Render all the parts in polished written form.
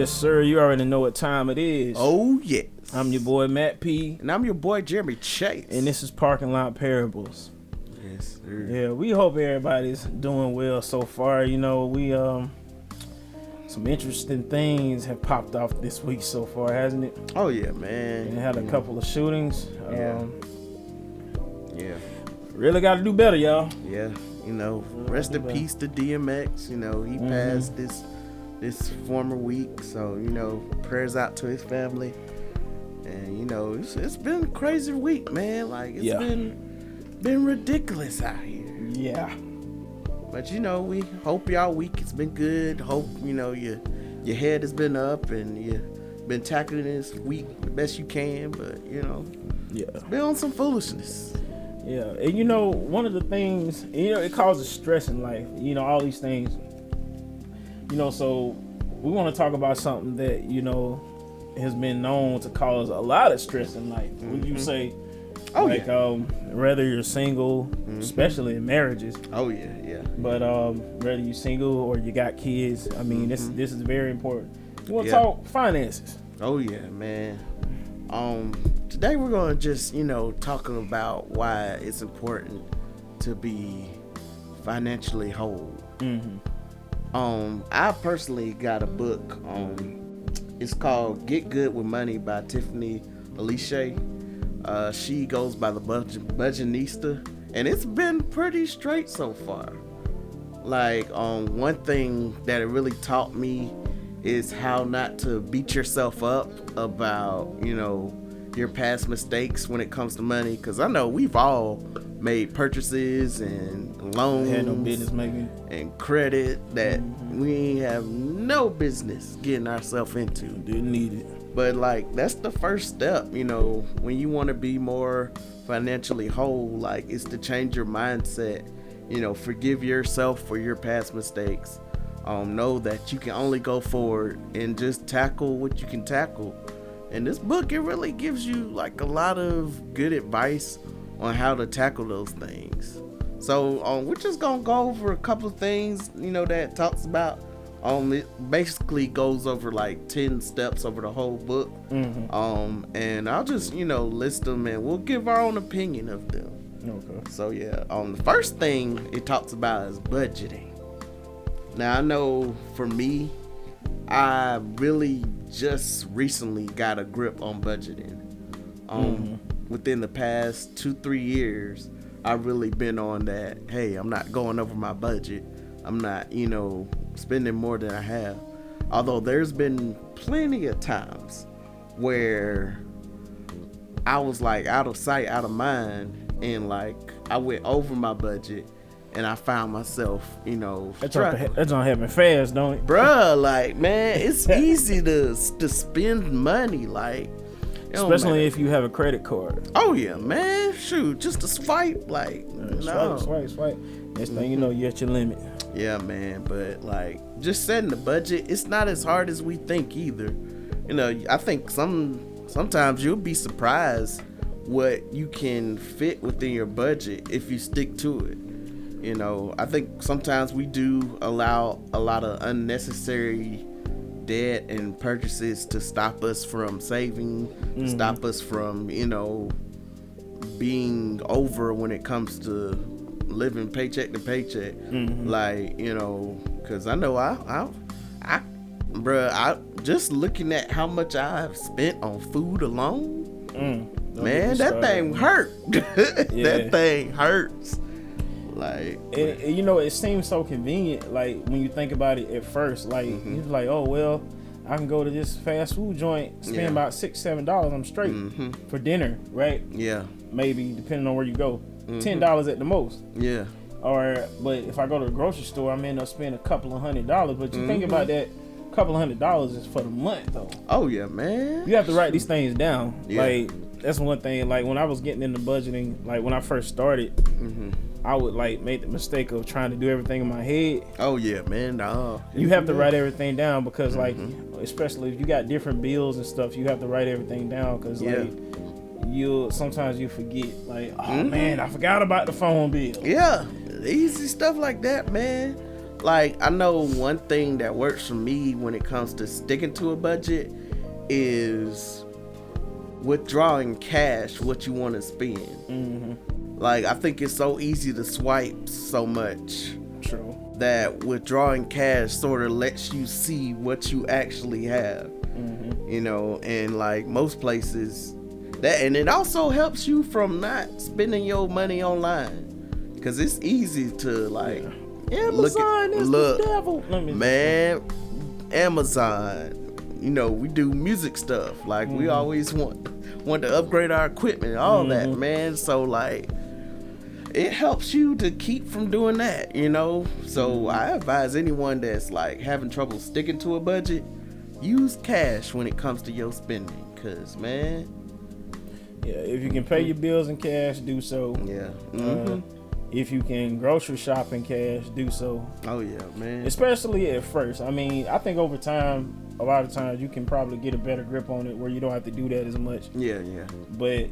Yes, sir. You already know what time it is. Oh, yes. I'm your boy, Matt P. And I'm your boy, Jeremy Chase. And this is Parking Lot Parables. Yes, sir. Yeah, we hope everybody's doing well so far. You know, we, some interesting things have popped off this week so far, hasn't it? Oh, yeah, man. And had a couple of shootings. Yeah. Really got to do better, y'all. Yeah. You know, rest in peace to DMX. You know, he passed this former week. So, you know, prayers out to his family. And, you know, it's been a crazy week, man. Like, it's been ridiculous out here. Yeah. But, you know, we hope y'all week has been good. Hope, you know, your head has been up and you've been tackling this week the best you can. But, you know, it's been on some foolishness. Yeah. And, you know, one of the things, you know, it causes stress in life. You know, all these things. You know, so we want to talk about something that, you know, has been known to cause a lot of stress in life. Would you say? Whether you're single, especially in marriages. Oh yeah. But whether you're single or you got kids, I mean, this is very important. We want to talk finances. Oh yeah, man. Today we're gonna just, you know, talking about why it's important to be financially whole. I personally got a book. It's called Get Good with Money by Tiffany She goes by the Budgetnista, and it's been pretty straight so far. Like, one thing that it really taught me is how not to beat yourself up about, you know, your past mistakes when it comes to money. Because I know we've all made purchases and loans, had no business making, and credit that we have no business getting ourselves into. Didn't need it. But, like, that's the first step, you know, when you want to be more financially whole, like, is to change your mindset, you know, forgive yourself for your past mistakes. Know that you can only go forward and just tackle what you can tackle. And this book, it really gives you, like, a lot of good advice on how to tackle those things. So, we're just going to go over a couple of things, you know, that it talks about. It basically goes over like 10 steps over the whole book. And I'll just, you know, list them and we'll give our own opinion of them. Okay. So yeah, the first thing it talks about is budgeting. Now I know for me, I really just recently got a grip on budgeting. Within the past 2-3 years, I've really been on that, hey, I'm not going over my budget. I'm not, you know, spending more than I have. Although there's been plenty of times where I was like out of sight, out of mind, and like I went over my budget and I found myself, you know, that's don't happen fast, don't it? Bruh, like, man, it's easy to spend money, like, especially if you have a credit card. Oh yeah, man, shoot, just a swipe, like, swipe. Next thing you know, you're at your limit. Yeah, man, but like just setting the budget, it's not as hard as we think either. You know, I think sometimes you'll be surprised what you can fit within your budget if you stick to it. You know, I think sometimes we do allow a lot of unnecessary debt and purchases to stop us from saving, to stop us from, you know, being over when it comes to living paycheck to paycheck. Like, you know, because I know I just looking at how much I've spent on food alone, man, that thing hurt. That thing hurts. Like, and, you know, it seems so convenient, like when you think about it at first, like you're like, oh well, I can go to this fast food joint, spend about $6-7, I'm straight for dinner, right? Yeah, maybe depending on where you go. $10 at the most. Yeah. But if I go to the grocery store, I may end up spending a couple of $100. But you think about that, a couple of $100 is for the month though. Oh yeah, man. You have to write these things down. Yeah. Like, that's one thing. Like, when I was getting into budgeting, like when I first started, I would like make the mistake of trying to do everything in my head. Oh yeah, man. You have to write everything down because like, especially if you got different bills and stuff, you have to write everything down because like, sometimes you forget, like, oh man, I forgot about the phone bill. Yeah, easy stuff like that, man. like, I know one thing that works for me when it comes to sticking to a budget is withdrawing cash what you want to spend. Mm-hmm. Like, I think it's so easy to swipe so much. True. That withdrawing cash sort of lets you see what you actually have. Mm-hmm. You know, and like most places that, and it also helps you from not spending your money online, because it's easy to like Amazon is the devil. Man, Amazon. You know, we do music stuff. Like, we always want to upgrade our equipment, all that, man. So like, it helps you to keep from doing that, you know. So I advise anyone that's like having trouble sticking to a budget, use cash when it comes to your spending, cause man, yeah, if you can pay your bills in cash, do so. Yeah. If you can grocery shop in cash, do so. Oh yeah, man. Especially at first. I mean, I think over time, a lot of times you can probably get a better grip on it where you don't have to do that as much. Yeah. But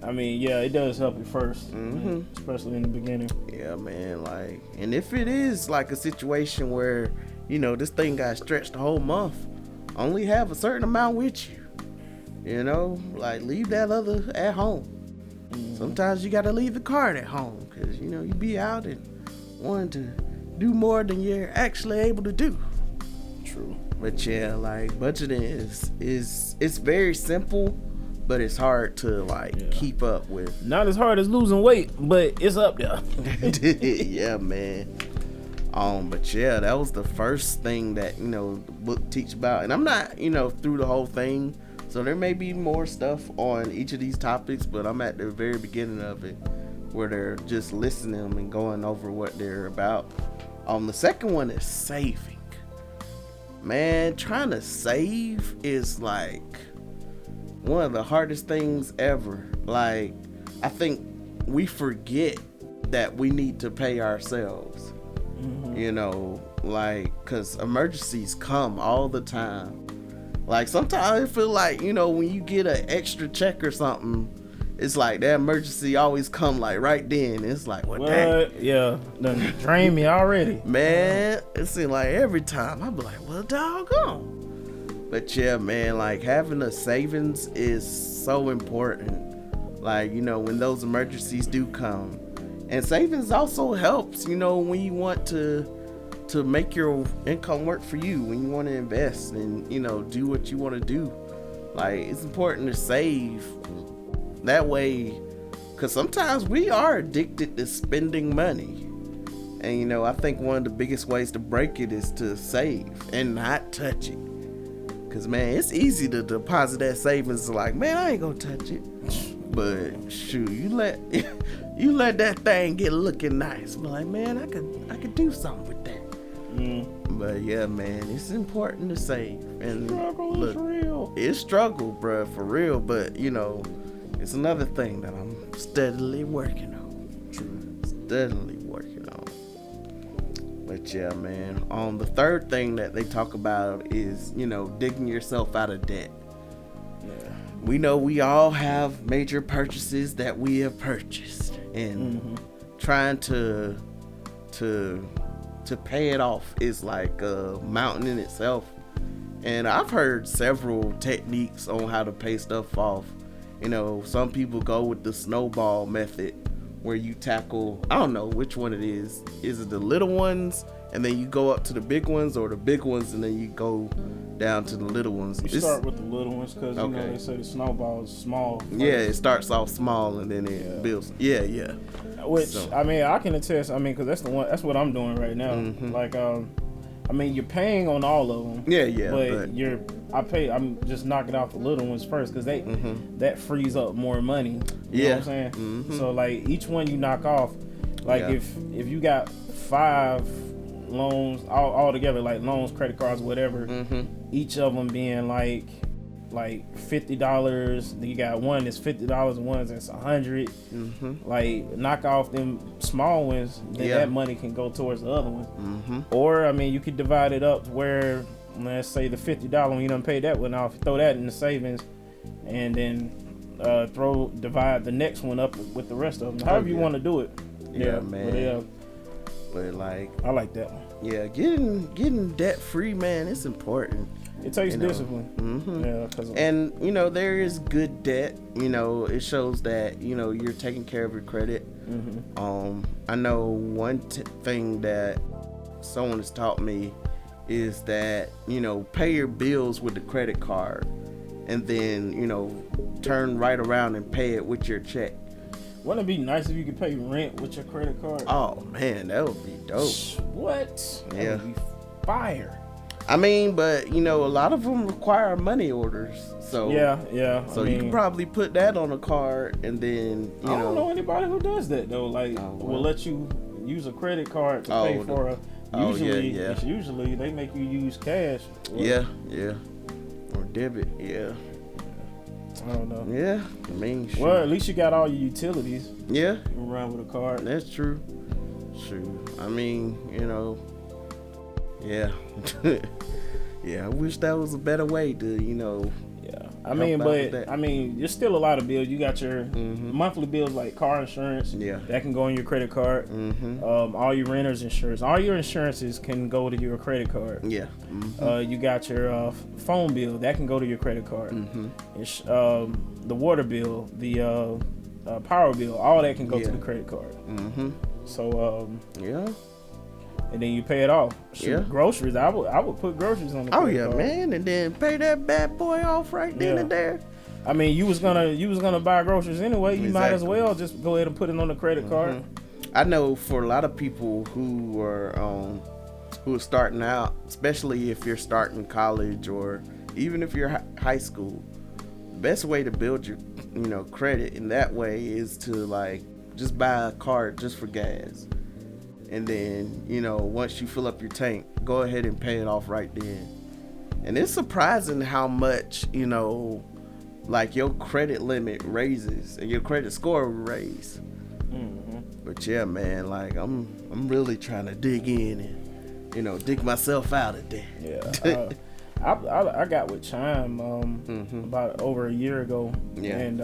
I mean, yeah, it does help at first, especially in the beginning. Yeah, man. Like, and if it is like a situation where, you know, this thing got stretched the whole month, only have a certain amount with you. You know, like, leave that other at home. Sometimes you got to leave the card at home, because, you know, you be out and wanting to do more than you're actually able to do. True. But yeah, like, budgeting is it's very simple, but it's hard to like keep up with. Not as hard as losing weight, but it's up there. Yeah, man. But yeah, that was the first thing that, you know, the book teach about. And I'm not, you know, through the whole thing, so there may be more stuff on each of these topics, but I'm at the very beginning of it, where they're just listening and going over what they're about. The second one is saving. Man, trying to save is like one of the hardest things ever. Like, I think we forget that we need to pay ourselves. You know, like, cause emergencies come all the time. Like, sometimes I feel like, you know, when you get an extra check or something, it's like that emergency always come like right then. It's like, what? Yeah, done drained me already. Man, it seems like every time I be like, well, doggone. But yeah, man, like, having a savings is so important. Like, you know, when those emergencies do come. And savings also helps, you know, when you want to make your income work for you, when you want to invest and, you know, do what you want to do. Like, it's important to save that way, because sometimes we are addicted to spending money. And, you know, I think one of the biggest ways to break it is to save and not touch it. Because, man, it's easy to deposit that savings like, man, I ain't gonna touch it. But shoot, you let that thing get looking nice. But like, man, I could do something with that. But yeah, man, it's important to save. And Struggle is real. It's struggle, bruh, for real. But, you know, it's another thing that I'm steadily working on. Steadily working on. But yeah, man. The third thing that they talk about is, you know, digging yourself out of debt. Yeah. We know we all have major purchases that we have purchased, and trying to pay it off is like a mountain in itself. And I've heard several techniques on how to pay stuff off. You know, some people go with the snowball method, where you tackle, I don't know which one it is. Is it the little ones and then you go up to the big ones, or the big ones and then you go down to the little ones? You start with the little ones, because you know they say the snowball is small first. Yeah, it starts off small and then it builds. Yeah. Which, I mean, I can attest. I mean, because that's what I'm doing right now. Like, I mean, you're paying on all of them. Yeah. But I'm just knocking out the little ones first, because that frees up more money. You know what I'm saying? So like, each one you knock off, like if you got 5 loans all together, like loans, credit cards, whatever, each of them being like $50. Then you got one that's $50, and one that's $100. Like, knock off them small ones, then that money can go towards the other one. Or, I mean, you could divide it up where, let's say the $50 one, you done pay that one off, throw that in the savings, and then divide the next one up with the rest of them. However you want to do it. Yeah, man. But like, I like that one. Yeah, getting debt free, man, it's important. It takes You know. discipline. Mm-hmm. Yeah, because And there is good debt. It shows that you're taking care of your credit. I know one thing that someone has taught me is that pay your bills with the credit card, and then turn right around and pay it with your check. Wouldn't it be nice if you could pay rent with your credit card? Oh man, that would be dope. What? That Yeah. would be fire. I mean, but a lot of them require money orders. So Yeah. So you can probably put that on a card, and then I don't know anybody who does that though. Like, will let you use a credit card to pay for a. Usually, it's usually they make you use cash. Yeah, or debit. Yeah. I don't know. Yeah, I mean, sure. Well, at least you got all your utilities. Yeah, You can run with a card. that's true. I mean, yeah. Yeah, I wish that was a better way to, Yeah, I mean, there's still a lot of bills. You got your monthly bills like car insurance. Yeah. That can go on your credit card. All your renter's insurance. All your insurances can go to your credit card. Yeah. You got your phone bill. That can go to your credit card. The water bill, the power bill, all that can go to the credit card. So, Yeah. and then you pay it off. Yeah. Groceries. I would put groceries on the credit card. Man, and then pay that bad boy off right then and there. I mean, you was gonna buy groceries anyway. You might as well just go ahead and put it on the credit card. I know for a lot of people who are starting out, especially if you're starting college or even if you're high school, the best way to build your credit in that way is to just buy a card just for gas. And then, once you fill up your tank, go ahead and pay it off right then. And it's surprising how much, your credit limit raises and your credit score will raise. But yeah, man, I'm really trying to dig in and, dig myself out of there. Yeah. I got with Chime about over a year ago. Yeah. And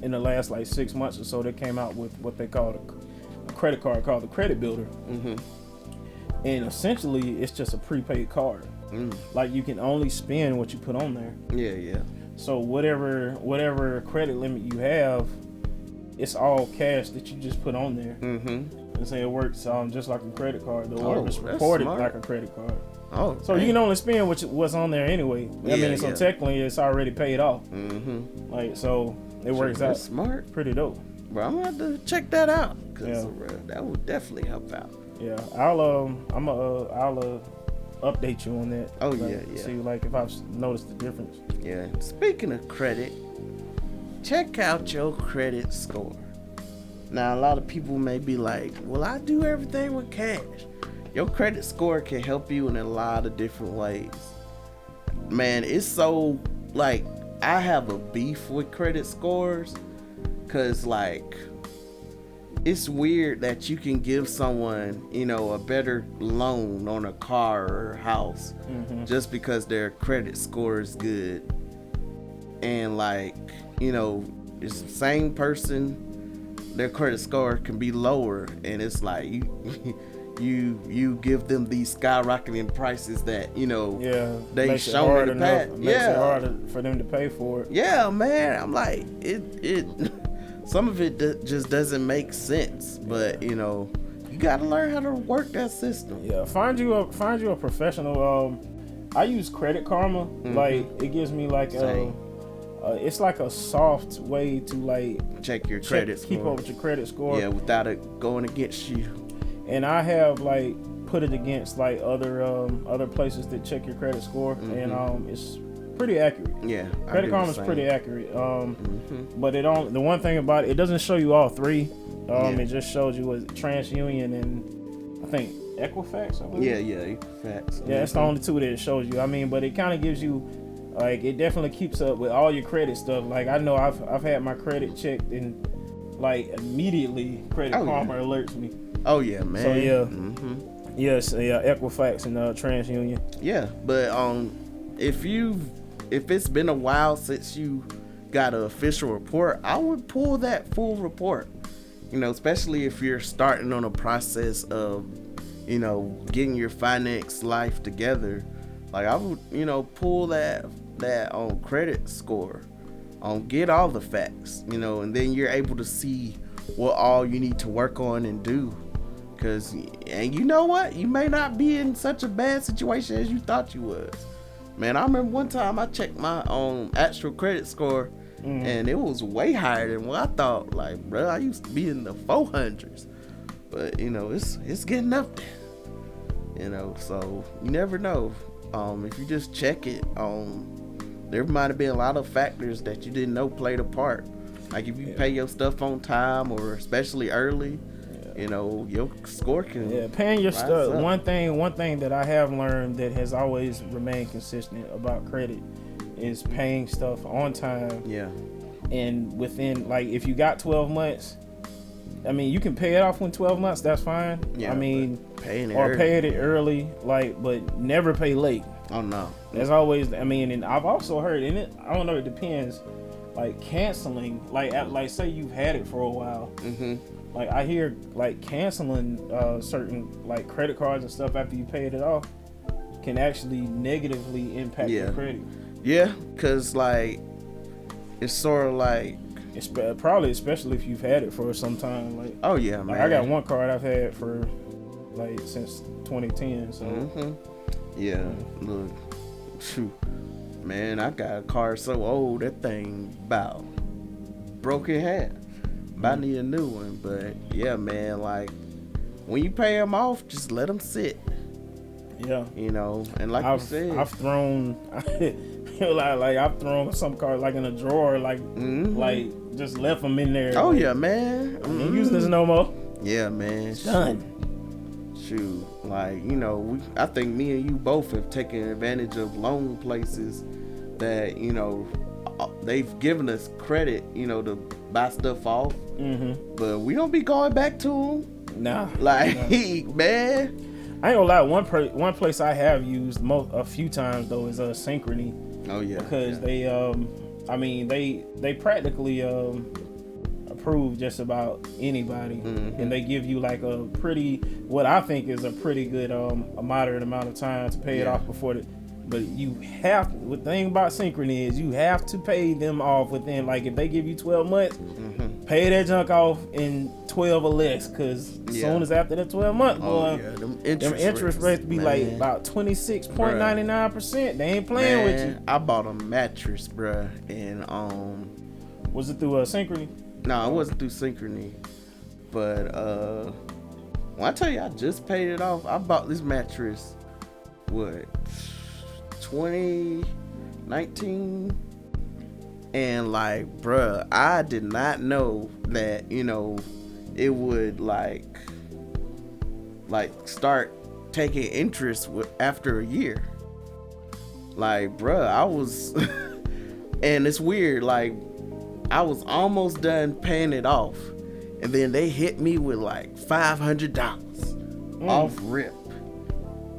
in the last 6 months or so, they came out with what they call a credit card called the Credit Builder. And essentially it's just a prepaid card. You can only spend what you put on there. Yeah. So whatever credit limit you have, it's all cash that you just put on there. And say it works just like a credit card. The order is reported like a credit card. Oh, so you can only spend what's on there anyway. So technically it's already paid off. So it works out smart, pretty dope. Bro, I'm gonna have to check that out because that would definitely help out. Yeah, I'll update you on that. Oh yeah. See if I've noticed the difference. Yeah. Speaking of credit, check out your credit score. Now a lot of people may be like, "Well, I do everything with cash." Your credit score can help you in a lot of different ways. Man, it's so I have a beef with credit scores. Cause it's weird that you can give someone, a better loan on a car or house just because their credit score is good. And it's the same person, their credit score can be lower, and it's you give them these skyrocketing prices that they show in the past. Makes it harder for them to pay for it. Yeah, man. I'm it some of it just doesn't make sense, but you gotta learn how to work that system. Yeah, find you a professional. I use Credit Karma. It gives me it's like a soft way to check your credit score. Keep up with your credit score. Yeah, without it going against you. And I have put it against other places that check your credit score, and it's pretty accurate. Yeah, Credit Karma is pretty accurate. But the one thing about it doesn't show you all three. It just shows you what TransUnion and I think Equifax. I believe. Yeah, Equifax. Yeah, that's the only two that it shows you. I mean, but it kind of gives you it definitely keeps up with all your credit stuff. I know I've had my credit checked and immediately Credit Karma alerts me. Oh yeah, man. So yeah, yes, Equifax and TransUnion. Yeah, but if it's been a while since you got an official report, I would pull that full report. Especially if you're starting on a process of, getting your finance life together, like I would, pull that credit score, get all the facts, and then you're able to see what all you need to work on and do. And you know what? You may not be in such a bad situation as you thought you was. Man, I remember one time I checked my actual credit score, and it was way higher than what I thought. Like, bro, I used to be in the 400s. But, it's getting up there. So you never know. If you just check it, there might have been a lot of factors that you didn't know played a part. Like if you pay your stuff on time, or especially early, your score can paying your stuff. One thing that I have learned that has always remained consistent about credit is paying stuff on time. And within, like, if you got 12 months, I mean, you can pay it off in 12 months, that's fine. I mean, pay it early, like, but never pay late. Oh no, there's always, I mean, and I've also heard, and I don't know, it depends, like canceling, like say you've had it for a while. Like I hear like canceling certain like credit cards and stuff after you paid it off can actually negatively impact your credit. Yeah, cause like it's sort of like probably especially if you've had it for some time. Like oh yeah, man. Like, I got one card I've had for like since 2010. So yeah, look, shoot, man, I got a card so old that thing about broke in half. I need a new one, but yeah, man, like when you pay them off, just let them sit. Yeah, and like you said, I've thrown, I've thrown some cards like in a drawer, like just left them in there. Oh like, yeah, man, I ain't using this no more. Yeah, man, it's done. Shoot, like I think me and you both have taken advantage of loan places that they've given us credit, to buy stuff off. But we don't be going back to them. Nah. Like, man. I ain't gonna lie. One place I have used a few times though is Synchrony. Oh yeah. Because they they practically approve just about anybody, and they give you like what I think is a pretty good a moderate amount of time to pay it off before the. But the thing about Synchrony is you have to pay them off within, like if they give you 12 months, pay that junk off in 12 or less, because as soon as after that 12 months, them interest rates be like about 26.99%. They ain't playing with you. I bought a mattress, bruh, and was it through Synchrony? No, it wasn't through Synchrony, but when I tell you I just paid it off, I bought this mattress, 2019, and like, bruh, I did not know that it would like start taking interest after a year. Like, bruh, I was and it's weird, like I was almost done paying it off, and then they hit me with like $500 off rip.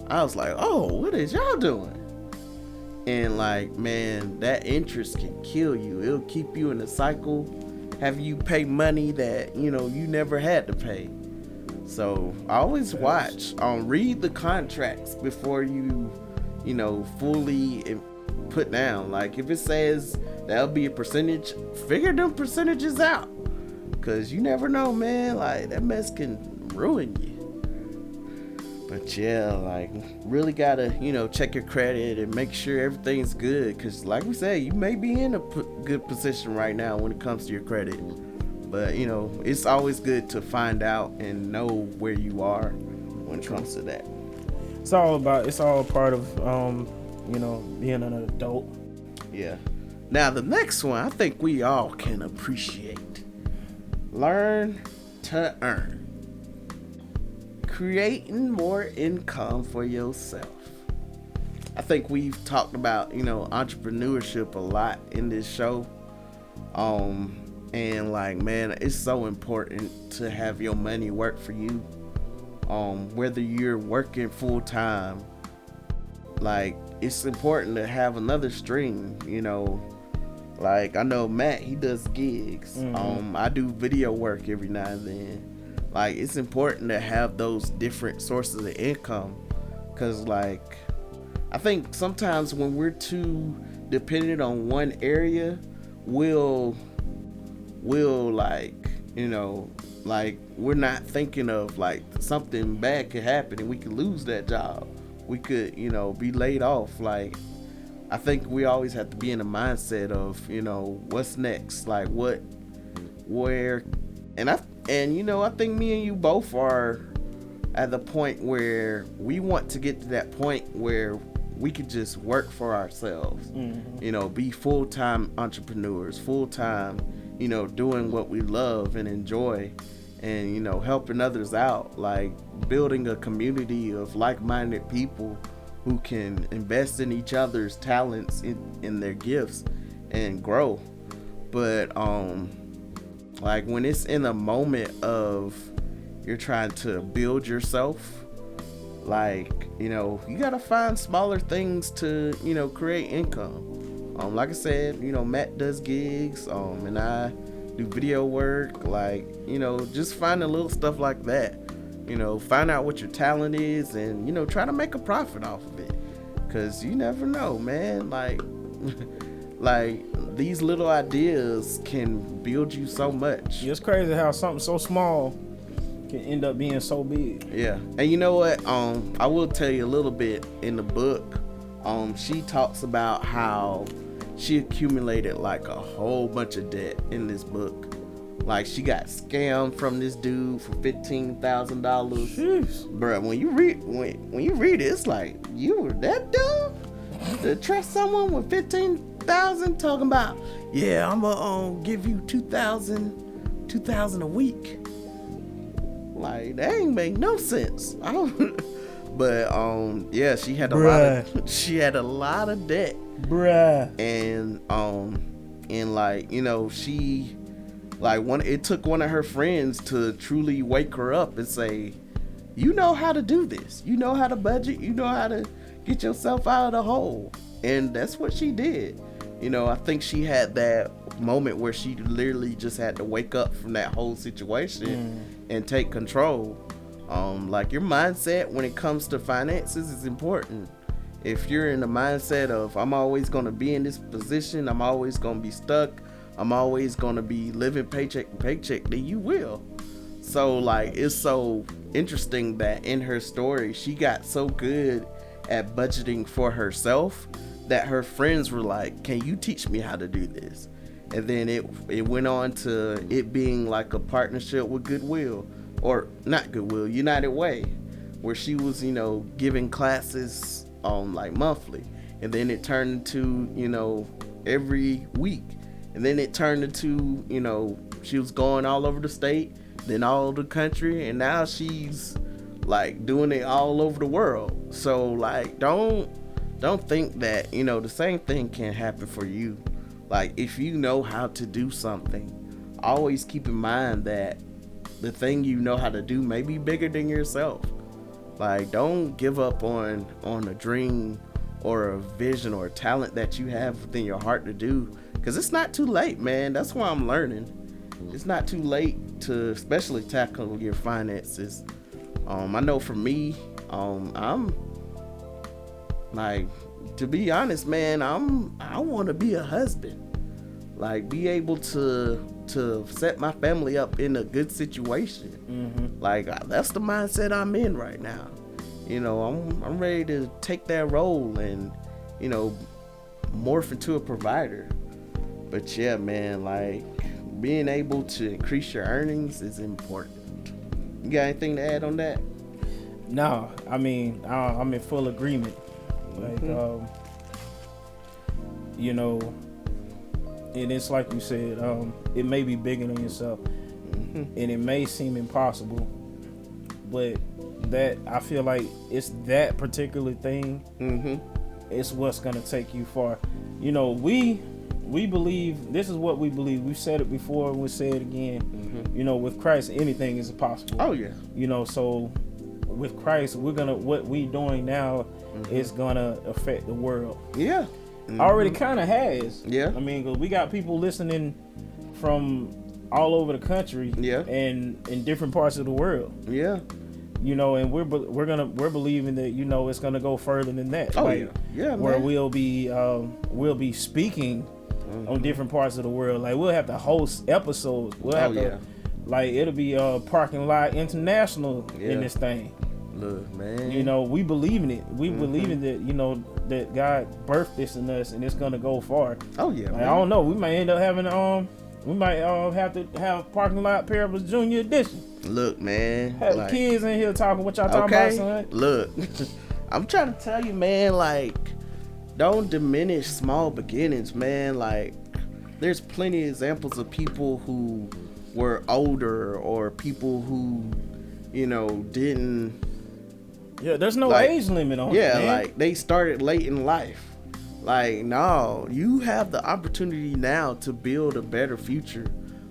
I was like, oh, what is y'all doing? And like, man, that interest can kill you. It'll keep you in a cycle, have you pay money that you never had to pay. So I always read the contracts before you fully put down. Like if it says that'll be a percentage, figure them percentages out, because you never know, man. Like that mess can ruin you. But yeah, like really gotta check your credit and make sure everything's good, because like we said, you may be in a good position right now when it comes to your credit, but it's always good to find out and know where you are when it comes to that. It's all a part of being an adult. Yeah. Now the next one I think we all can appreciate: learn to earn. Creating more income for yourself. I think we've talked about entrepreneurship a lot in this show, and like, man, it's so important to have your money work for you, whether you're working full time. Like it's important to have another stream. Like I know Matt, he does gigs. I do video work every now and then. like it's important to have those different sources of income, because like I think sometimes when we're too dependent on one area, we'll like, you know, like we're not thinking of like something bad could happen and we could lose that job, we could, you know, be laid off. Like I think we always have to be in the mindset of, you know, what's next, like where, and you know, I think me and you both are at the point where we want to get to that point where we could just work for ourselves, you know, be full-time entrepreneurs, full-time, you know, doing what we love and enjoy, and, you know, helping others out, like building a community of like-minded people who can invest in each other's talents, in their gifts, and grow. But like when it's in a moment of you're trying to build yourself, like, you know, you gotta find smaller things to, you know, create income. Like I said, you know, Matt does gigs, and I do video work, like, you know, just finding little stuff like that, you know, find out what your talent is, and, you know, try to make a profit off of it, because you never know, man, like like these little ideas can build you so much. It's crazy how something so small can end up being so big. Yeah. And you know what, I will tell you a little bit in the book. She talks about how she accumulated like a whole bunch of debt in this book. Like she got scammed from this dude for $15,000. Bruh, when you read it, it's like, you were that dumb to trust someone with $15,000, talking about, yeah, I'm gonna give you $2,000 a week. Like that ain't make no sense. But yeah, she had a lot of debt. Bruh. And like, you know, she like it took one of her friends to truly wake her up and say, you know how to do this, you know how to budget, you know how to get yourself out of the hole. And that's what she did. You know, I think she had that moment where she literally just had to wake up from that whole situation and take control. Like your mindset when it comes to finances is important. If you're in the mindset of, I'm always going to be in this position, I'm always going to be stuck, I'm always going to be living paycheck to paycheck, then you will. So like, it's so interesting that in her story, she got so good at budgeting for herself that her friends were like, can you teach me how to do this? And then it went on to it being like a partnership with Goodwill, or not Goodwill, United Way, where she was, you know, giving classes like monthly, and then it turned into, you know, every week, and then it turned into, you know, she was going all over the state, then all over the country, and now she's like doing it all over the world. So like, don't think that, you know, the same thing can happen for you. Like if you know how to do something, always keep in mind that the thing you know how to do may be bigger than yourself. Like don't give up on a dream or a vision or a talent that you have within your heart to do, because it's not too late, man. That's why I'm learning. It's not too late to especially tackle your finances. I know for me, I'm like, to be honest, man, I want to be a husband, like be able to set my family up in a good situation. Like that's the mindset I'm in right now. You know, I'm ready to take that role and, you know, morph into a provider. But yeah, man, like being able to increase your earnings is important. You got anything to add on that? No, I mean, I'm in full agreement. Like, you know, and it's like you said, it may be bigger than yourself, and it may seem impossible, but that, I feel like it's that particular thing, it's what's gonna take you far. You know, we believe, this is what we believe. We've said it before and we'll say it again. You know, with Christ, anything is possible. Oh yeah. You know, so with Christ, what we doing now is gonna affect the world. Yeah. Already kind of has. Yeah. I mean, 'cause we got people listening from all over the country, Yeah. and in different parts of the world. Yeah. You know, and we're believing that, you know, it's gonna go further than that. Oh, like, yeah, where man. we'll be speaking on different parts of the world. Like, we'll have to host episodes. We'll have to, like, it'll be Parking Lot International in this thing. Look, man. You know, we believe in it. We believe in that, you know, that God birthed this in us, and it's gonna go far. Oh yeah, Like, man. I don't know. We might end up having we might have to have Parking Lot Parables Junior Edition. Look, man. Have the kids in here talking what y'all talking about, son. Look, I'm trying to tell you, man, like, don't diminish small beginnings, man. Like, there's plenty of examples of people who were older or people who, you know, didn't. Yeah, there's no like, age limit on it. Yeah, man. like, they started late in life. Like, no, you have the opportunity now to build a better future.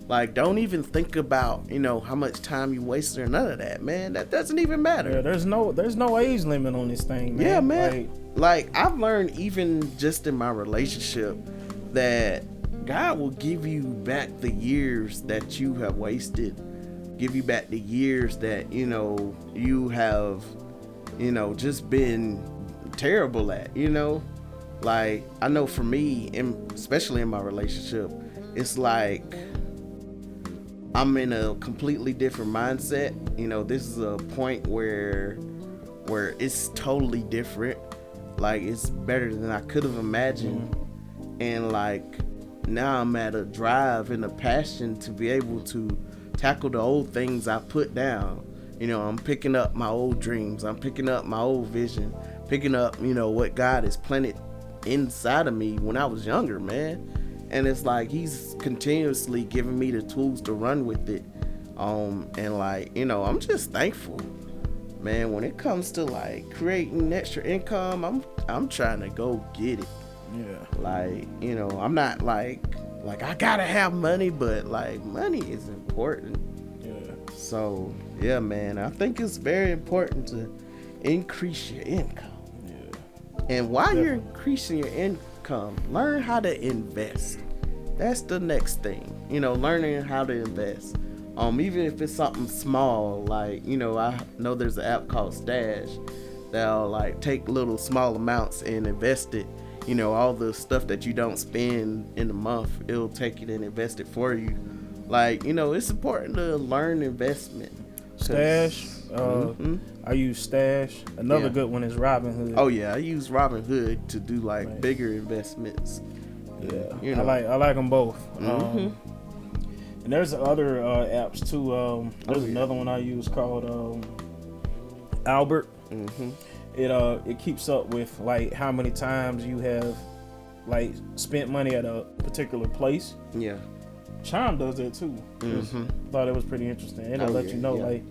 Like, don't even think about, you know, how much time you wasted or none of that, man. That doesn't even matter. Yeah, there's no age limit on this thing, man. Yeah, man. Like, I've learned even just in my relationship that God will give you back the years that you have wasted. Give you back the years that, you know, you have, you know, just been terrible at, you know? Like, I know for me, especially in my relationship, it's like I'm in a completely different mindset. You know, this is a point where it's totally different. Like, it's better than I could have imagined. And like, now I'm at a drive and a passion to be able to tackle the old things I put down. You know, I'm picking up my old dreams. I'm picking up my old vision. Picking up, you know, what God has planted inside of me when I was younger, man. And it's like he's continuously giving me the tools to run with it. And like, you know, I'm just thankful, man. When it comes to like creating extra income, I'm trying to go get it. Yeah. Like, you know, I'm not like I gotta have money, but like, money is important. Yeah. So yeah, man, I think it's very important to increase your income. And while you're increasing your income, learn how to invest. That's the next thing. You know, learning how to invest. Even if it's something small, like, you know, I know there's an app called Stash that'll like take little small amounts and invest it. You know, all the stuff that you don't spend in a month, it'll take it and invest it for you. Like, you know, it's important to learn investment. Stash. I use Stash. Another good one is Robinhood. Oh yeah, I use Robinhood to do like bigger investments. Yeah, you know. I like them both. And there's other apps too. There's another one I use called Albert. It keeps up with like how many times you have like spent money at a particular place. Yeah. Chime does that too. Thought it was pretty interesting. It'll let you know like,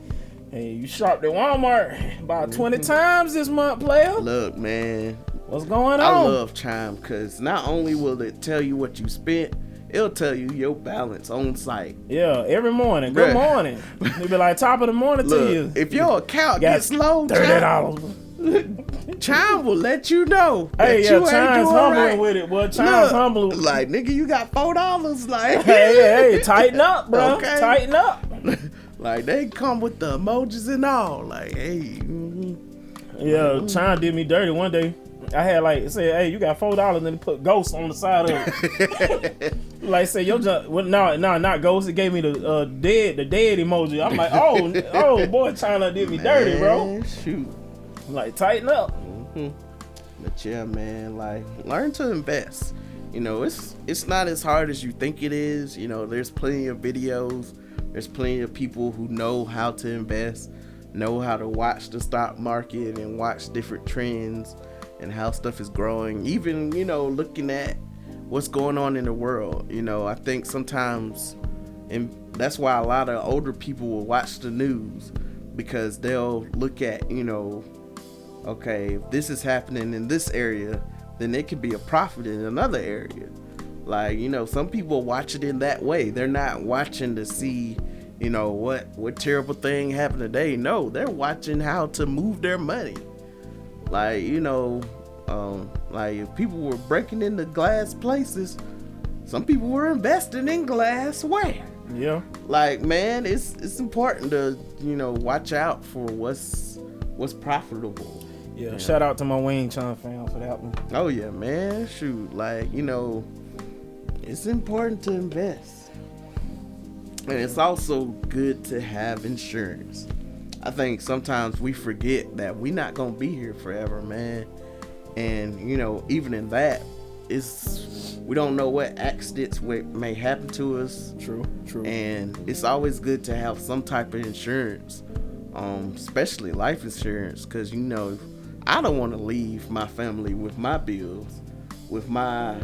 hey, you shopped at Walmart about 20 times this month, player. Look, man. What's going on? I love Chime because not only will it tell you what you spent, it'll tell you your balance on site. Yeah, every morning. Good morning. It'll be like top of the morning to you. If your account gets low, $30. Chime will let you know. Hey, yeah, Chime's humbling with it. Well, Chime's humbling. Like, nigga, you got $4. Like, hey, tighten up, bro. Okay. Tighten up. Like, they come with the emojis and all. Like, hey. Yeah, Chime did me dirty one day. I had like said, hey, you got $4, and put ghosts on the side of it. Like say your well, no, not ghosts. It gave me the dead emoji. I'm like, oh boy, China did me dirty, bro. Shoot. I'm like, tighten up. But yeah, man, like learn to invest. You know, it's not as hard as you think it is. You know, there's plenty of videos. There's plenty of people who know how to invest, know how to watch the stock market and watch different trends and how stuff is growing. Even, you know, looking at what's going on in the world. You know, I think sometimes, and that's why a lot of older people will watch the news, because they'll look at, you know, okay, if this is happening in this area, then it could be a profit in another area. Like, you know, some people watch it in that way. They're not watching to see, you know, what terrible thing happened today. No, they're watching how to move their money. Like, you know, like if people were breaking into glass places, some people were investing in glassware. Yeah. Like, man, it's important to, watch out for what's profitable. Yeah. Shout out to my Wayne Chun fam for that one. Oh yeah, man. Shoot, like, it's important to invest. And it's also good to have insurance. I think sometimes we forget that we're not gonna be here forever, man. And even in that, we don't know what accidents may happen to us. True. And it's always good to have some type of insurance, especially life insurance, because I don't want to leave my family with my bills, with my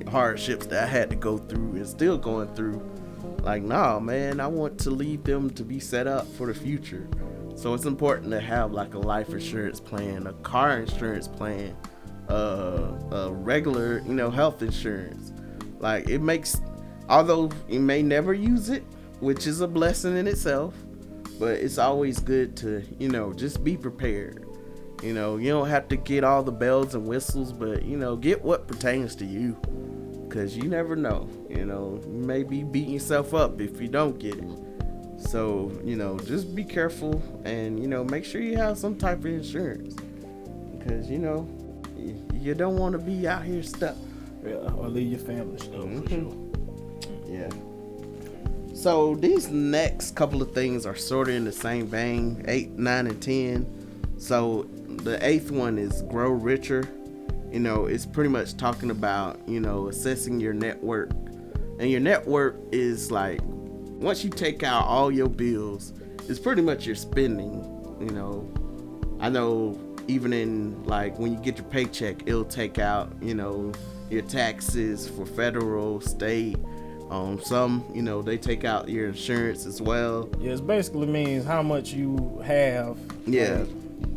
hardships that I had to go through and still going through. Like, nah, man, I want to leave them to be set up for the future. So it's important to have like a life insurance plan, a car insurance plan, a regular, health insurance. Like, it makes, although you may never use it, which is a blessing in itself, but it's always good to, just be prepared. You don't have to get all the bells and whistles, but, get what pertains to you, because you never know. You may be beating yourself up if you don't get it. So, just be careful and, make sure you have some type of insurance, because, you don't want to be out here stuck. Yeah, or leave your family stuck, for sure. Yeah. So these next couple of things are sort of in the same vein, 8, 9, and 10. So the 8th one is grow richer. It's pretty much talking about, assessing your net worth. And your net worth is like, once you take out all your bills, it's pretty much your spending. I know even in like when you get your paycheck, it'll take out, your taxes for federal, state. Some, they take out your insurance as well. Yeah, it basically means how much you have. Yeah,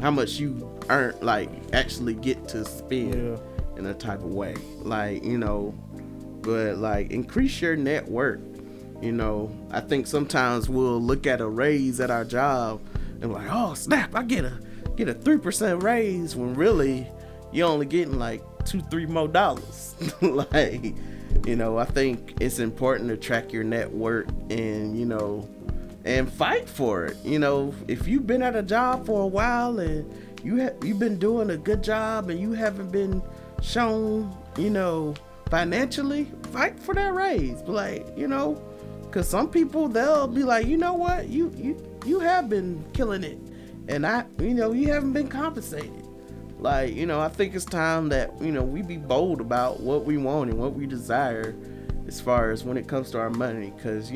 how much you earn, like actually get to spend in a type of way. Like, but like increase your net worth. I think sometimes we'll look at a raise at our job and like, oh snap, I get a 3% raise, when really you're only getting like $2-3 more. Like, I think it's important to track your net worth and and fight for it. If you've been at a job for a while and you've been doing a good job and you haven't been shown, financially, fight for that raise. But like, because some people, they'll be like, you know what, you have been killing it, and you haven't been compensated. Like, I think it's time that, we be bold about what we want and what we desire as far as when it comes to our money, because,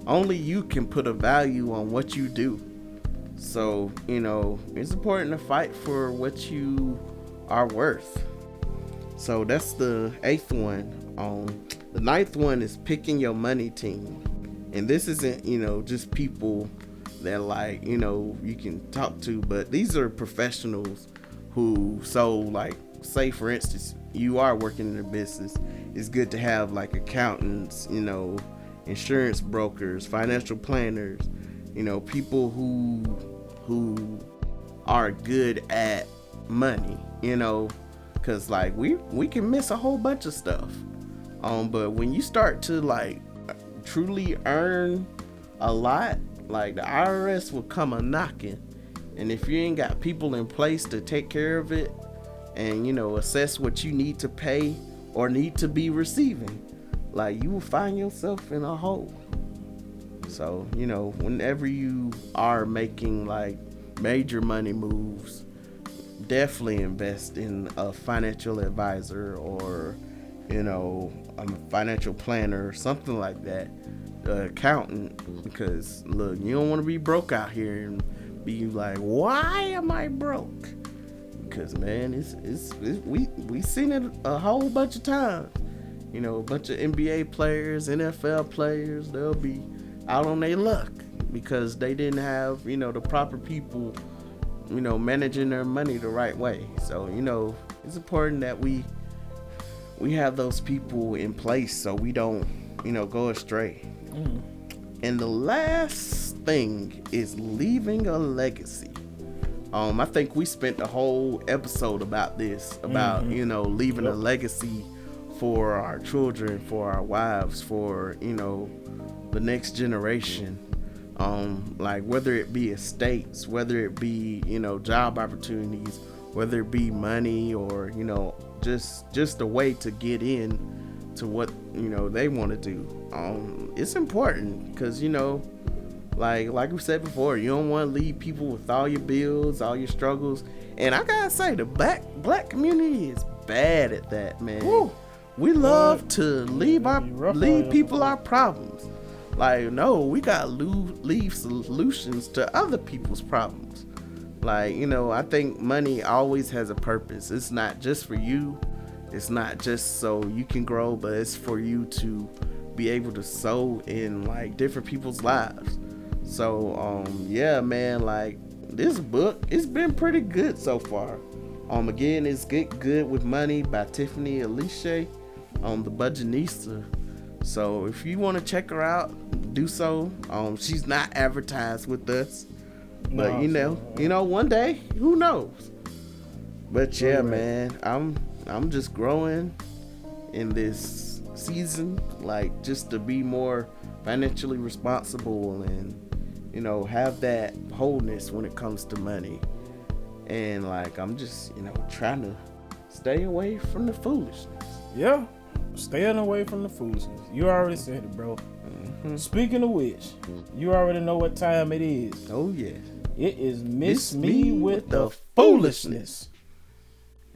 only you can put a value on what you do. So, it's important to fight for what you are worth. So that's the 8th one. The 9th one is picking your money team. And this isn't, just people that like, you can talk to, but these are professionals who, so like, say for instance, you are working in a business. It's good to have like accountants, insurance brokers, financial planners, people who are good at money, because like we can miss a whole bunch of stuff. But when you start to like truly earn a lot, like the IRS will come a knocking. And if you ain't got people in place to take care of it and, assess what you need to pay or need to be receiving, like, you will find yourself in a hole. So, whenever you are making like major money moves, definitely invest in a financial advisor or, a financial planner or something like that, accountant, because look, you don't want to be broke out here and be like, why am I broke? Because man, we seen it a whole bunch of times. A bunch of NBA players, NFL players, they'll be out on their luck because they didn't have, the proper people, managing their money the right way. So, it's important that we have those people in place so we don't, go astray. And the last thing is leaving a legacy. I think we spent the whole episode about this, about, leaving a legacy for our children, for our wives, for, you know, the next generation. Like whether it be estates, whether it be, you know, job opportunities, whether it be money, or, you know, just a way to get in to what, you know, they want to do. It's important because, you know, like we said before, you don't want to leave people with all your bills, all your struggles. And I gotta say, the black community is bad at that, man. Woo. We love to leave people our problems. Like, no, we gotta leave solutions to other people's problems. Like, you know, I think money always has a purpose. It's not just for you. It's not just so you can grow, but it's for you to be able to sow in like different people's lives. So, yeah, man, like this book, it's been pretty good so far. Again, it's Get Good with Money by Tiffany the Budgetnista. So if you want to check her out, do so. She's not advertised with us, but you know, one day, who knows? But yeah, man, I'm just growing in this season, like just to be more financially responsible and, you know, have that wholeness when it comes to money. And like, I'm just, you know, trying to stay away from the foolishness. Yeah, staying away from the foolishness. You already said it, bro. Mm-hmm. Speaking of which, you already know what time it is. Oh, yeah. It is Miss Me with the Foolishness.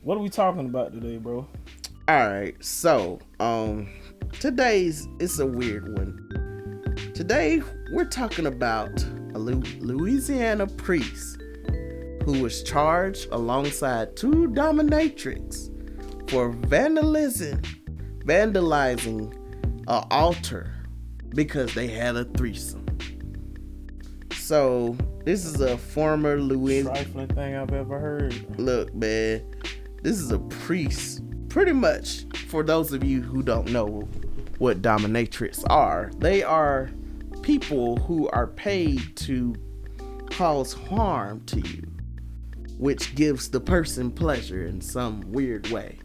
What are we talking about today, bro? All right, so today's, it's a weird one. Today we're talking about a Louisiana priest who was charged alongside two dominatrix for vandalizing an altar because they had a threesome. So this is a former Louisiana trifling thing I've ever heard. Look, man, this is a priest. Pretty much, for those of you who don't know what dominatrix are, they are people who are paid to cause harm to you, which gives the person pleasure in some weird way.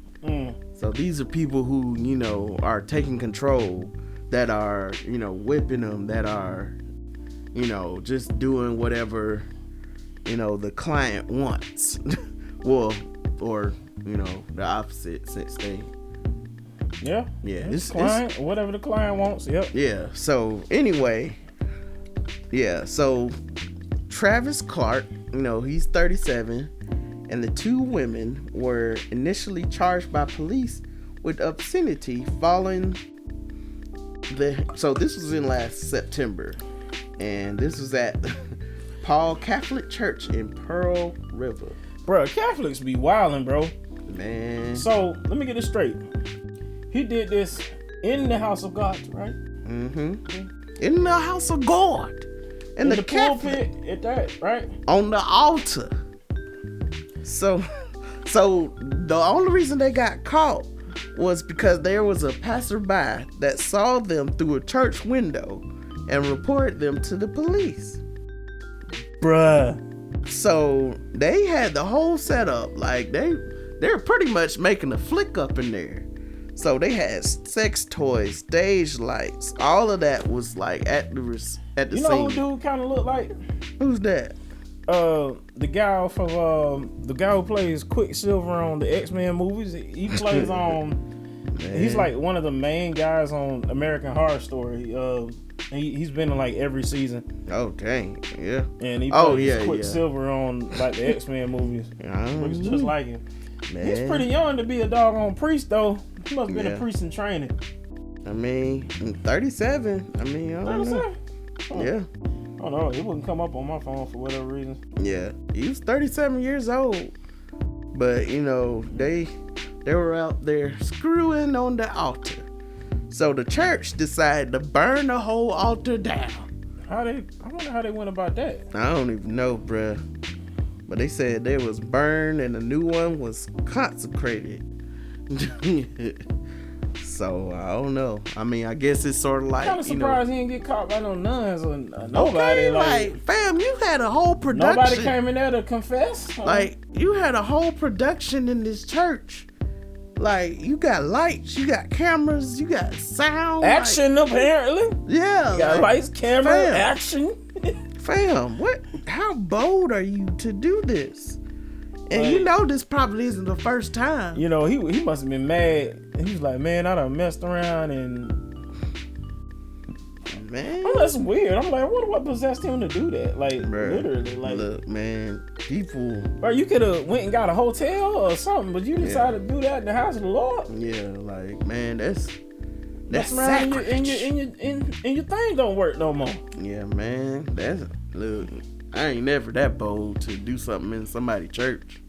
So these are people who, you know, are taking control, that are, you know, whipping them, that are, you know, just doing whatever, you know, the client wants. Well, or, you know, the opposite, since they... Yeah. It's client, whatever the client wants. Yep. Yeah. So anyway, yeah. So Travis Clark, you know, he's 37, and the two women were initially charged by police with obscenity following so this was in last September, and this was at Paul Catholic Church in Pearl River. Bro, Catholics be wildin', bro. Man. So let me get it straight. He did this in the house of God, right? Mm-hmm. In the house of God. In the pulpit, at that, right? On the altar. So the only reason they got caught was because there was a passerby that saw them through a church window and reported them to the police. Bruh. So they had the whole setup. Like they're pretty much making a flick up in there. So they had sex toys, stage lights, all of that was like at the scene. You know who dude kind of look like? Who's that? The guy from the guy who plays Quicksilver on the X-Men movies. He plays on. He's like one of the main guys on American Horror Story. He's been in like every season. Oh dang, yeah. And he plays Quicksilver on like the X-Men movies. Looks just like him. Man. He's pretty young to be a doggone priest though. He must have been a priest in training. I mean, 37. I mean, I don't know. Yeah. Oh no, it wouldn't come up on my phone for whatever reason. Yeah, he was 37 years old. But you know, they were out there screwing on the altar. So the church decided to burn the whole altar down. I wonder how they went about that. I don't even know, bruh. But they said they was burned and a new one was consecrated. So I don't know. I mean, I guess it's sort of like, I'm kind of surprised he didn't get caught by no nuns or nobody. Okay, like, fam, you had a whole production. Nobody came in there to confess. Like, you had a whole production in this church, Like, you got lights, you got cameras, you got sound. Action, like, apparently. Yeah. You got lights, camera, fam. action. Fam, how bold are you to do this? And Like, you know this probably isn't the first time. You know, he must have been mad. He was like, man, I done messed around and... Man. Oh, that's weird. I'm like, what possessed him to do that? Like, Bruh, literally, like... Look, man, people... Bro, you could have went and got a hotel or something, but you decided to do that in the house of the Lord. Yeah, like, man, that's around sacrilege. and your thing don't work no more. Yeah, man, look, I ain't never that bold to do something in somebody's church.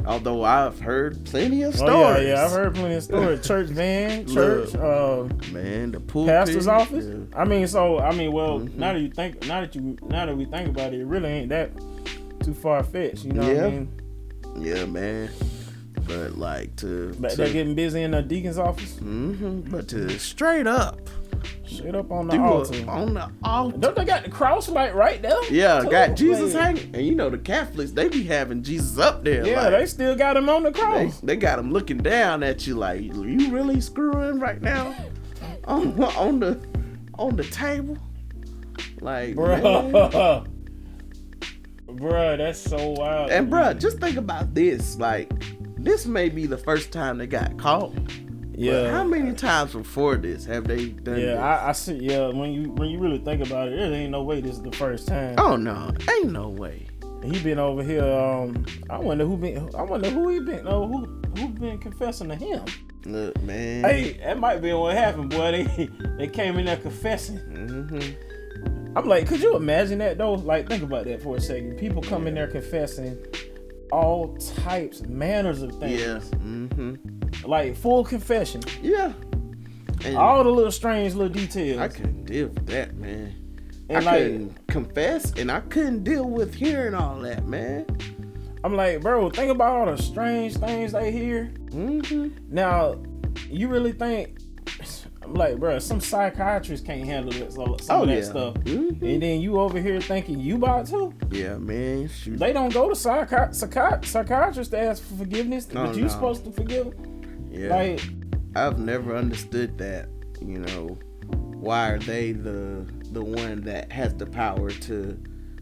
Although I've heard plenty of stories. Oh, yeah, I've heard plenty of stories. Church van, church, man, the pulpit, pastor's office. Yeah. Well, now that we think about it, it really ain't that too far fetched. You know what I mean? Yeah, man. But like they're getting busy in the deacon's office. But to straight up on the altar. On the altar. Don't they got the cross like right there? Yeah, too? got Jesus hanging. And you know the Catholics, they be having Jesus up there. Yeah, like, they still got him on the cross. They got him looking down at you like, you really screwing right now on the table? Like, bruh. Bruh, that's so wild. And bruh, just think about this. Like, this may be the first time they got caught. Yeah. But how many times before this have they done this? Yeah, I see. Yeah, when you really think about it, there ain't no way this is the first time. Oh no, ain't no way. He been over here. I wonder who he been. Who been confessing to him? Look, man. Hey, that might be what happened, boy. They came in there confessing. I'm like, could you imagine that though? Like, think about that for a second. People come in there confessing all types, manners of things. Yeah. Like full confession. Yeah. And all the little strange little details. I couldn't deal with that, man. And I couldn't confess, and I couldn't deal with hearing all that, man. I'm like, bro, think about all the strange things they hear. Now, you really think? I'm like, bro, some psychiatrists can't handle it, some of that stuff. And then you over here thinking you about to? Yeah, man. Shoot. They don't go to psychiatrists to ask for forgiveness, but you supposed to forgive them? Yeah. Like, I've never understood that. You know, why are they the one that has the power to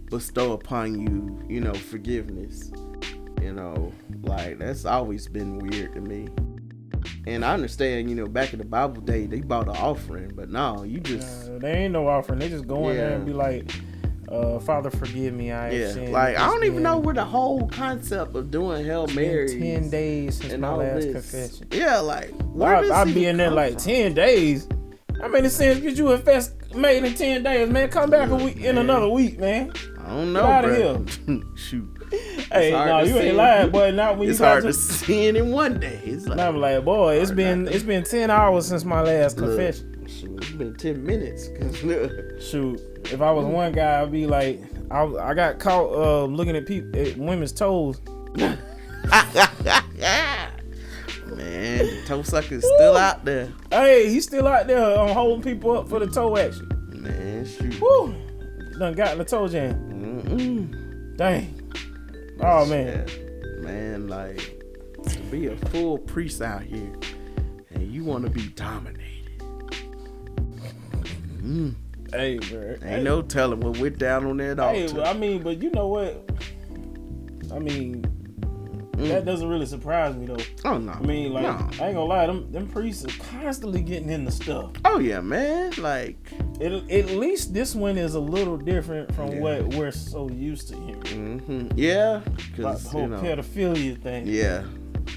bestow upon you, you know, forgiveness? You know, like, that's always been weird to me. And I understand, you know, back in the Bible day, they bought an offering, but no, you just... they ain't no offering. They just go in there and be like, Father, forgive me, I have sinned. Like, I don't even know where the whole concept of doing Hail Mary 10 days since my last confession. Yeah, like, I'll be in there like 10 days. How many sins could you have made in 10 days, man? Come back in another week, man. I don't know, Get out of here. Shoot. Hey, no, you ain't lying, boy. Not when it's you hard to sin in one day. It's like, I'm like, boy, it's been 10 hours since my last confession. Shoot, it's been 10 minutes. Shoot, if I was one guy, I'd be like, I got caught looking at women's toes. Man, the toe sucker's still out there. Hey, he's still out there holding people up for the toe action. Man, shoot. Woo! Done got in the toe jam. Dang. Oh, man. Man, like, to be a full priest out here and you want to be dominated. Hey, bro. Ain't no telling what went down on that altar. Hey, well, I mean, but you know what? I mean, that doesn't really surprise me, though. Oh, no. I mean, like, I ain't gonna lie, them priests are constantly getting into stuff. Oh, yeah, man. Like, at least this one is a little different from what we're so used to hearing. Yeah. Like the whole pedophilia thing. Yeah.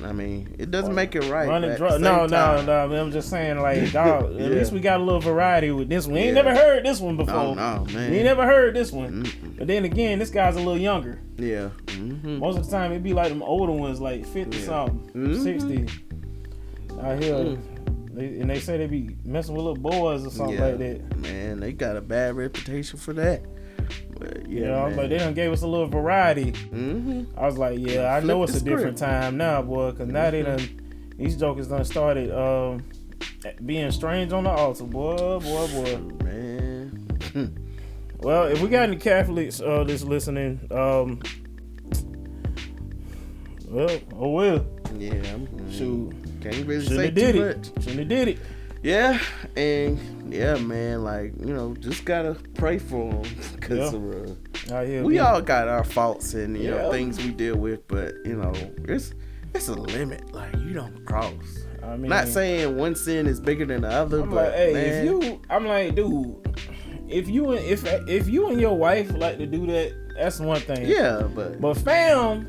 I mean, it doesn't make it right. Running drugs. No. I'm just saying, like, dog, at least we got a little variety with this one. We ain't never heard this one before. Oh, no, man. We ain't never heard this one. But then again, this guy's a little younger. Yeah. Most of the time, it be like them older ones, like 50 something, 60. Out here. And they say they be messing with little boys or something like that. Man, they got a bad reputation for that. But but they done gave us a little variety. I was like, I know it's a different time now, boy, because now these jokers done started being strange on the altar, boy. Man. Well, if we got any Catholics that's listening, Yeah. shoot. can't really Shouldn't say have did too it. much. Shouldn't have did it. Yeah, and yeah, man, like, you know, just gotta pray for them because we all got our faults and you know things we deal with, but you know, it's a limit. Like, you don't cross. I mean, not saying one sin is bigger than the other, I'm but like, hey, man, I'm like, dude, if you and your wife like to do that, that's one thing. Yeah, but fam,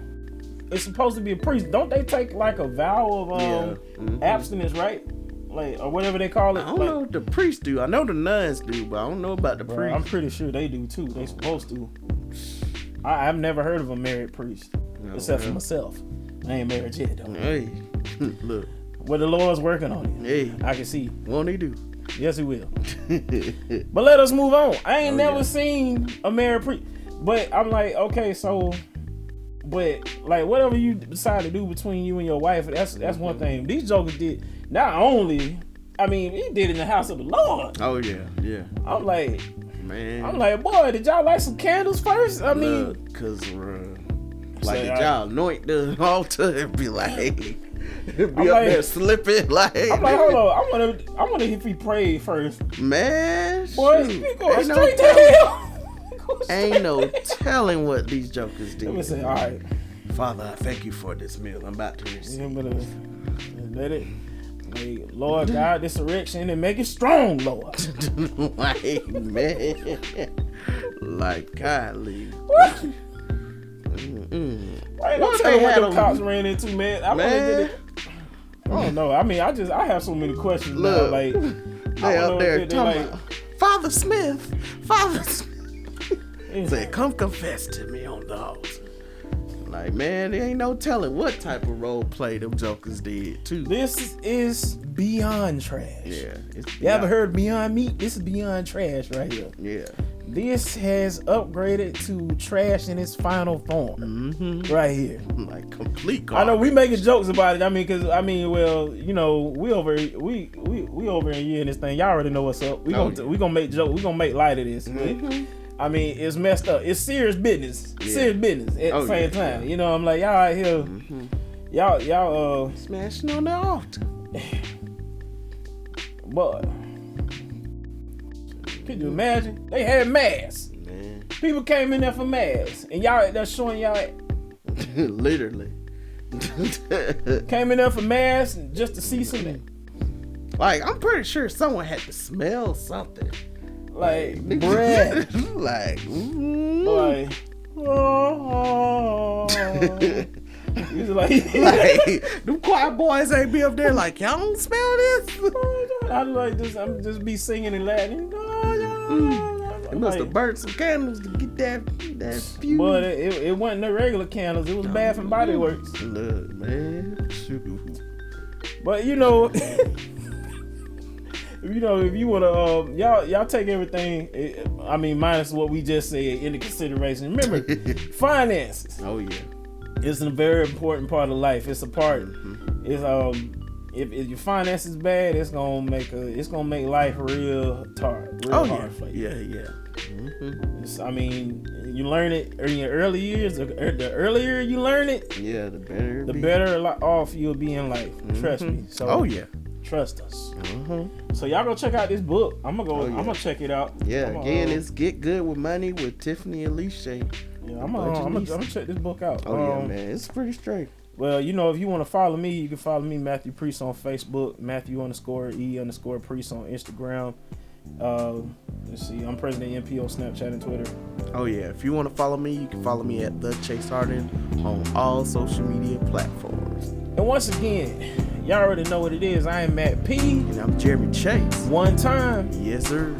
it's supposed to be a priest. Don't they take like a vow of abstinence, right? Like, or whatever they call it. I don't know what the priests do. I know the nuns do, but I don't know about the priests. I'm pretty sure they do too. They supposed to. I've never heard of a married priest, except for myself. I ain't married yet though. Hey, look. Well, the Lord's working on it. Hey, I can see. Won't he do? Yes, he will. But let us move on. I ain't never seen a married priest. But I'm like, okay, so, but like whatever you decide to do between you and your wife, that's one thing. These jokers did. Not only, I mean, he did in the house of the Lord. Oh yeah. I'm like, man. Boy, did y'all light some candles first? I mean, cause like, did y'all anoint the altar and be like, be up there slipping like? I'm like, hold on, I wonder if he prayed first. Man, boy, he going straight to hell. Ain't no telling what these jokers did. Let me say, all right, Father, I thank you for this meal I'm about to receive. Let it. Hey, Lord God, this erection and make it strong, Lord. Like, man, like, golly. What? Don't tell me what the cops ran into, man. I don't know. I mean, I have so many questions. Look, now. Like, they up there talking about Father Smith. Said, come confess to me on the altar. Like, man, there ain't no telling what type of role play them jokers did too. This is beyond trash. Yeah. You ever heard Beyond Meat? This is beyond trash right here. Yeah. This has upgraded to trash in its final form. Right here. Like complete garbage. I know we making jokes about it. I mean, well, you know, we over a year in this thing. Y'all already know what's up. We gonna make jokes. We gonna make light of this. I mean, it's messed up. It's serious business. Yeah. Serious business at the same time. You know, I'm like, y'all out here, y'all smashing on the altar. But could you imagine? They had masks. Man. People came in there for masks, and y'all they're showing y'all literally came in there for masks just to see something. Like, I'm pretty sure someone had to smell something. Like bread. Like, he's like them choir boys ain't be up there like, y'all don't smell this. I'm just be singing and laughing. They must have burnt some candles to get that few. But it wasn't the regular candles. It was Bath and Body Works. Look, man, shoot. But you know. You know, if you wanna, y'all take everything. I mean, minus what we just said into consideration. Remember, finances. Oh yeah, it's a very important part of life. It's a part. It's if your finances bad, it's gonna make life real hard. Hard for you. Yeah. I mean, you learn it in your early years. The earlier you learn it, the better off you'll be in life. Trust me. So. Oh yeah. Trust us. So y'all go check out this book. I'm gonna check it out. Yeah, it's Get Good with Money with Tiffany and Alicia. Yeah, I'm gonna check this book out. Oh yeah, man, it's pretty straight. Well, you know, if you want to follow me, you can follow me, Matthew Priest, on Facebook, Matthew_E_Priest on Instagram. Let's see, I'm President MP on Snapchat and Twitter. Oh yeah, if you want to follow me, you can follow me at The Chase Harden on all social media platforms. And once again, y'all already know what it is. I am Matt P. And I'm Jeremy Chase. One time. Yes, sir.